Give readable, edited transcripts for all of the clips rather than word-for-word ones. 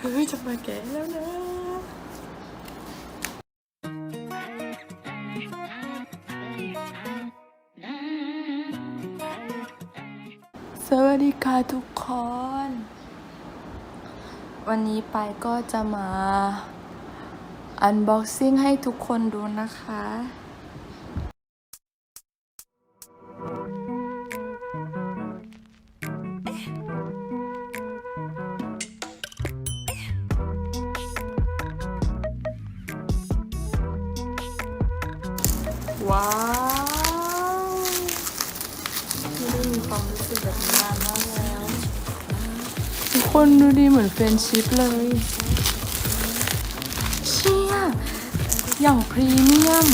เฮ้ยจะมาแกะแล้วนะสวัสดีค่ะทุกคนวันนี้ไปก็จะมาอันบ็อกซิ่งให้ทุกคนดูนะคะว้าวไม่ได้มีความรู้สึกแบบนี้นานมากแล้วทุกคนดูดีเหมือนเฟรนชิพเลยเชี่ยอย่างพรีเมียม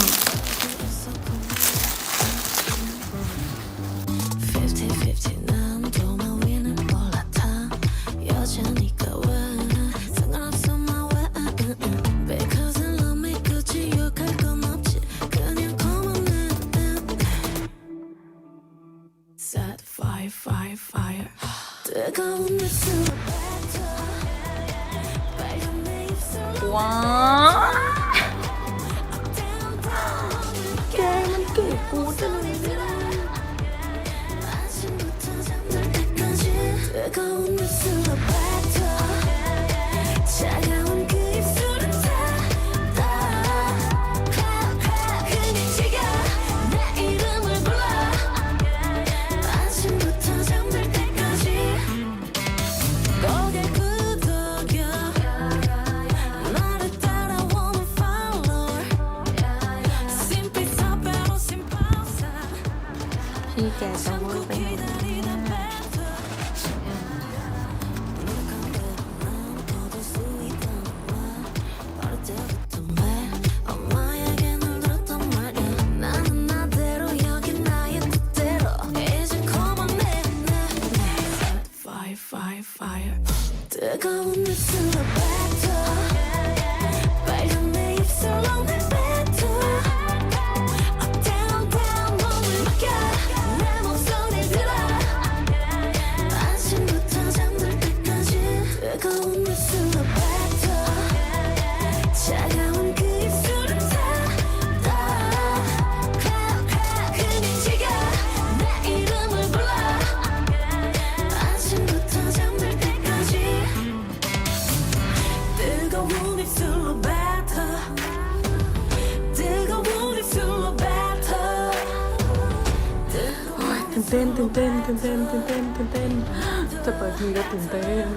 ว้าวแกมันเก๋กูจังเลยพี่แกจะเวอร์ไปไหนตื่นเต้นจะเปิดทีก็ตื่นเต้น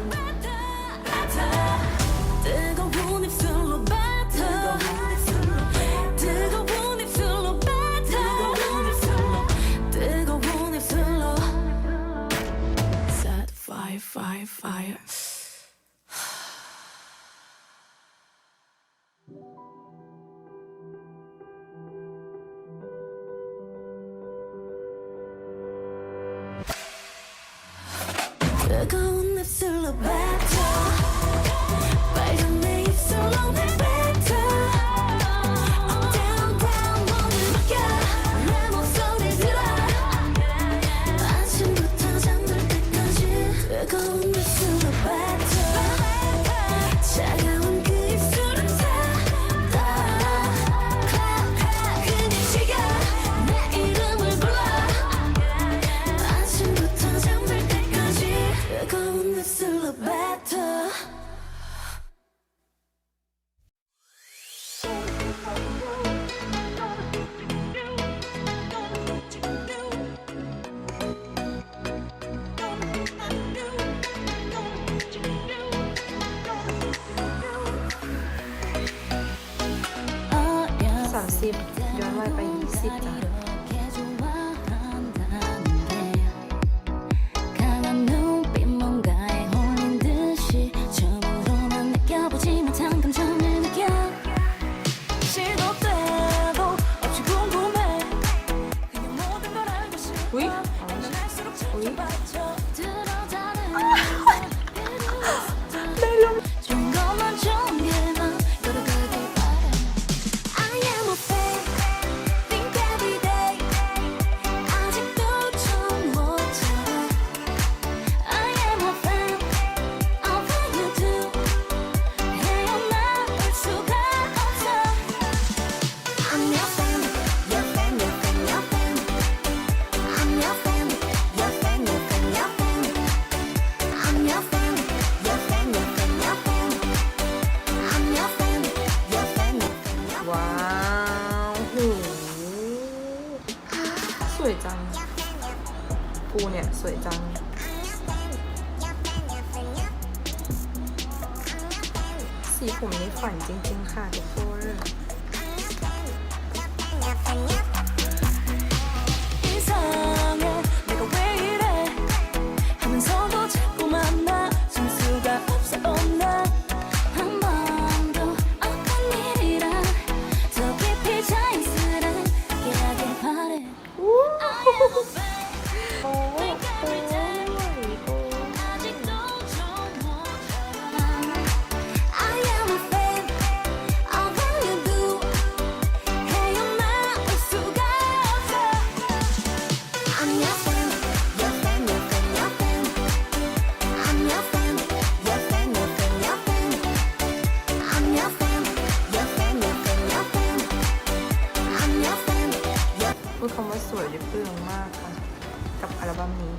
ย้อนวัยไป20จ้ะอุ๊ยได้ลง เนี่ยสวยจังสีผมในฝันจริงๆค่ะทุกคนพูดคำว่าสวยได้เปลืองมากค่ะกับอัลบั้มนี้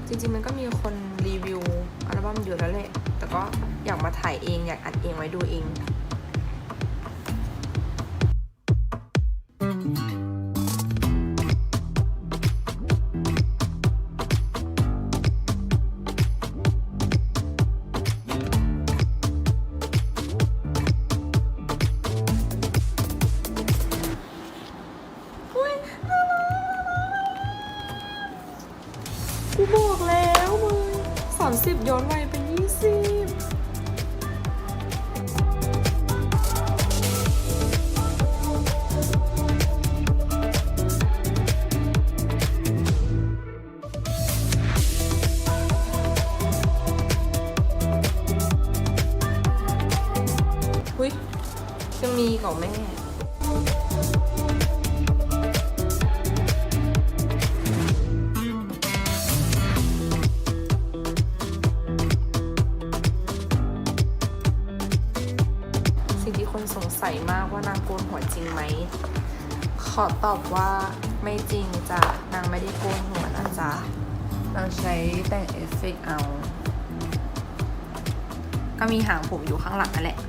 จริงๆมันก็มีคนรีวิวอัลบั้มเยอะแล้วแหละแต่ก็อยากมาถ่ายเองอยากอัดเองไว้ดูเองกูบอกแล้วมึง30ย้อนวัยเป็น20อุ๊ยยังมีกับแม่สงสัยมากว่านางโกนหัวจริงไหมขอตอบว่าไม่จริงจ้ะนางไม่ได้โกนหัวนะจ๊ะนางใช้แต่งเอฟเฟกต์เอาก็มีหางผมอยู่ข้างหลังนั่นแหละ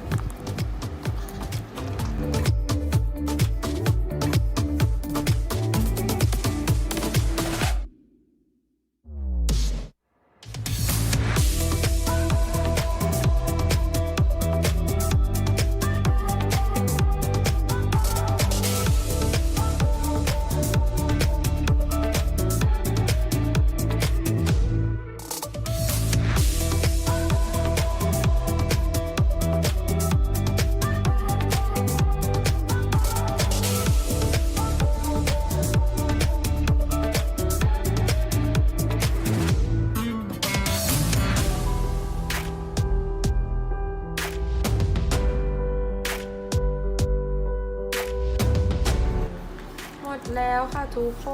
แล้วค่ะทุกค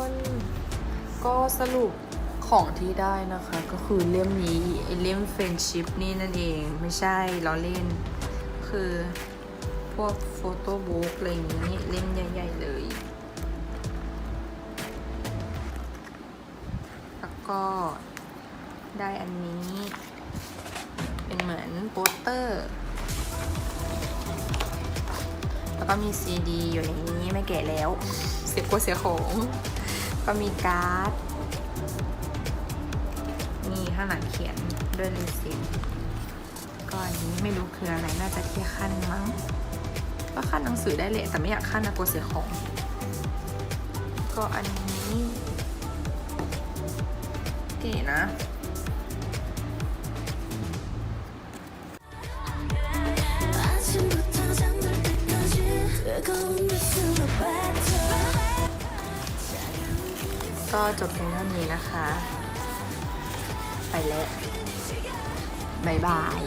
นก็สรุปของที่ได้นะคะก็คือเล่มนี้ไอเล่มเฟรนชิพนี่นั่นเองไม่ใช่ล้อเล่นคือพวกโฟโต้บุ๊กอะไรอย่างนี้เล่มใหญ่ๆเลยแล้วก็ได้อันนี้เป็นเหมือนโปสเตอร์แล้วก็มีซีดีอยู่ในนี้ไม่แกะแล้วเสียกว่าเสียของก็มีการ์ดนี่ข้างหลังเขียนด้วยลายเซ็นก็อันนี้ไม่รู้คืออะไรน่าจะที่ขั้นมั้งก็ขั้นหนังสือได้เลยแต่ไม่อยากขั้นนะกลัวเสียของก็อันนี้เก๋นะก็จบเพียงเท่านี้นะคะไปแล้วบ๊ายบาย